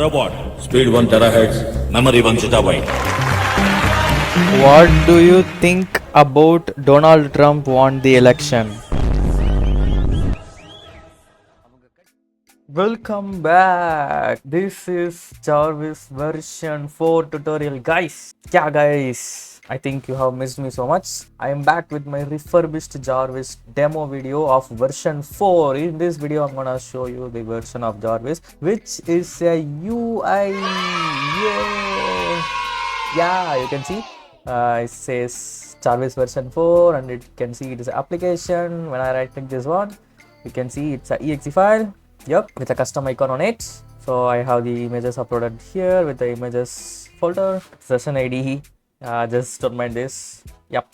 chatbot, speed 1 terahertz, memory 1 zettabyte. What do you think about Donald Trump won the election? Welcome back. This is Jarvis version 4 tutorial, guys. Yeah, guys, I think you have missed me so much. I am back with my refurbished Jarvis demo video of version 4. In this video, I'm gonna show you the version of Jarvis, which is a UI. Yeah, you can see. It says Jarvis version 4, and it can see it is an application. When I right click this one, you can see it's a exe file. Yep, with a custom icon on it. So I have the images uploaded here with the images folder, session ID. Just don't mind this. Yep.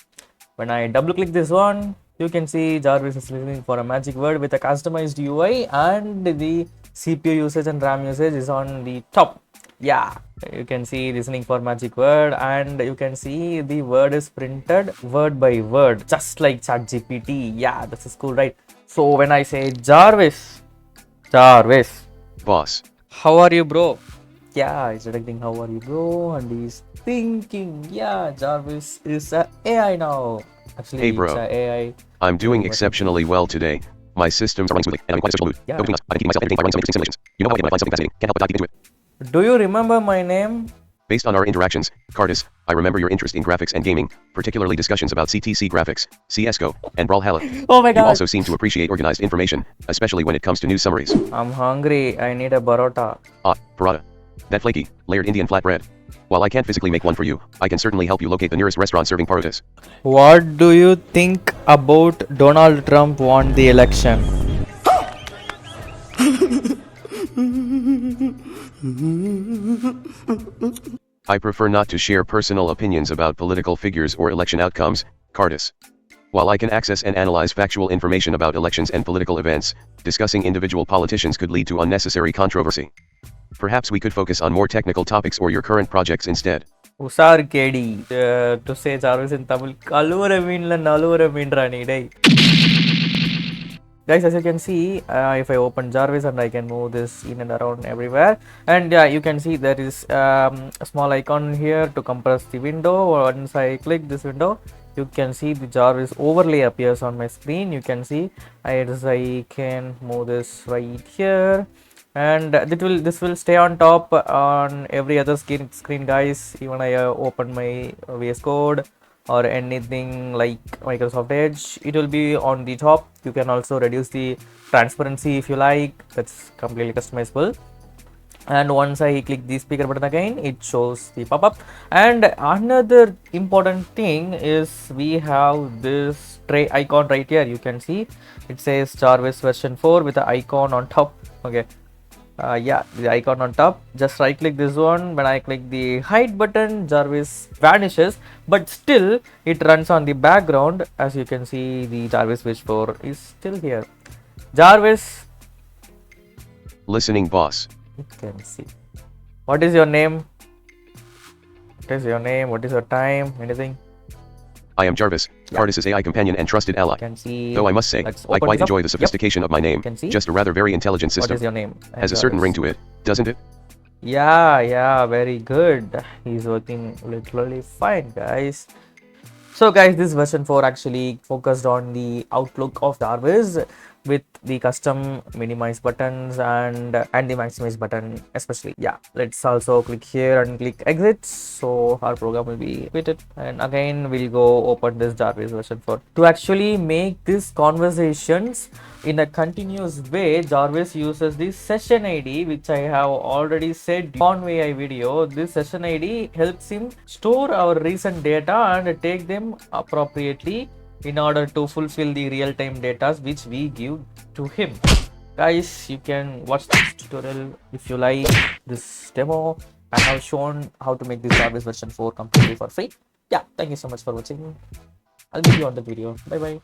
When I double click this one, you can see Jarvis is listening for a magic word with a customized UI, and the CPU usage and RAM usage is on the top. Yeah, you can see listening for magic word, and you can see the word is printed word by word, just like ChatGPT. Yeah, this is cool, right? So when I say Jarvis, Boss. how are you, bro? Yeah, it's detecting how are you, bro, and he's thinking. Yeah, Jarvis is a AI now. Actually, Hey, bro. it's a AI. I'm doing exceptionally well today. My systems are running smoothly, and I'm in quite a social mood. Yeah. Go between us, I can keep myself entertained by running some interesting simulations. You know how I get when I find something fascinating. Can't help but dive deep into it. Do you remember my name? Based on our interactions, KARTIS, I remember your interest in graphics and gaming, particularly discussions about CTC graphics, CSGO, and Brawlhalla. Oh my You god. also seem to appreciate organized information, especially when it comes to news summaries. I'm hungry. I need a barota. Ah, paratha. That flaky, layered Indian flatbread. While I can't physically make one for you, I can certainly help you locate the nearest restaurant serving parotas. What do you think about Donald Trump won the election? I prefer not to share personal opinions about political figures or election outcomes, KARTIS. While I can access and analyze factual information about elections and political events, discussing individual politicians could lead to unnecessary controversy. Perhaps we could focus on more technical topics or your current projects instead. Usar Kedi. To say Jarvis in Tamil, Kalura Minla Nalura Mindrani day. Guys, as you can see, if I open Jarvis and I can move this in and around everywhere, and yeah, you can see there is a small icon here to compress the window. Once I click this window, you can see the Jarvis overlay appears on my screen. You can see I can move this right here, and this will stay on top on every other screen, guys. Even I open my VS Code or anything like Microsoft Edge, it will be on the top. You can also reduce the transparency if you like. That's completely customizable. And once I click the speaker button again, it shows the pop-up. And another important thing is we have this tray icon right here. You can see it says Jarvis version 4 with the icon on top. Okay. Yeah, the icon on top. Just right click this one. When I click the hide button, Jarvis vanishes, but still it runs on the background. As you can see, the Jarvis Wish 4 is still here. Jarvis, Listening, boss. you can see. What is your name? What is your name? What is your time? Anything? I am Jarvis, Yeah. KARTIS' AI companion and trusted ally. You can see. Though I must say, Let's I open quite this up. enjoy the Yep. sophistication of my name. Can see. Just a rather very intelligent What system. is your name? Has a certain ring to it, doesn't it? Yeah, very good. He's working literally fine, guys. So guys, this version 4 actually focused on the outlook of Jarvis with the custom minimize buttons and the maximize button especially. Yeah, let's also click here and click exit, so our program will be quitted, and again we'll go open this Jarvis version 4. To actually make these conversations in a continuous way, Jarvis uses the session ID, which I have already said on AI video. This session ID helps him store our recent data and take them appropriately in order to fulfill the real-time data which we give to him. Guys, you can watch this tutorial if you like this demo. I have shown how to make this Jarvis version 4 completely for free. Yeah, thank you so much for watching. I'll meet you on the video. Bye bye.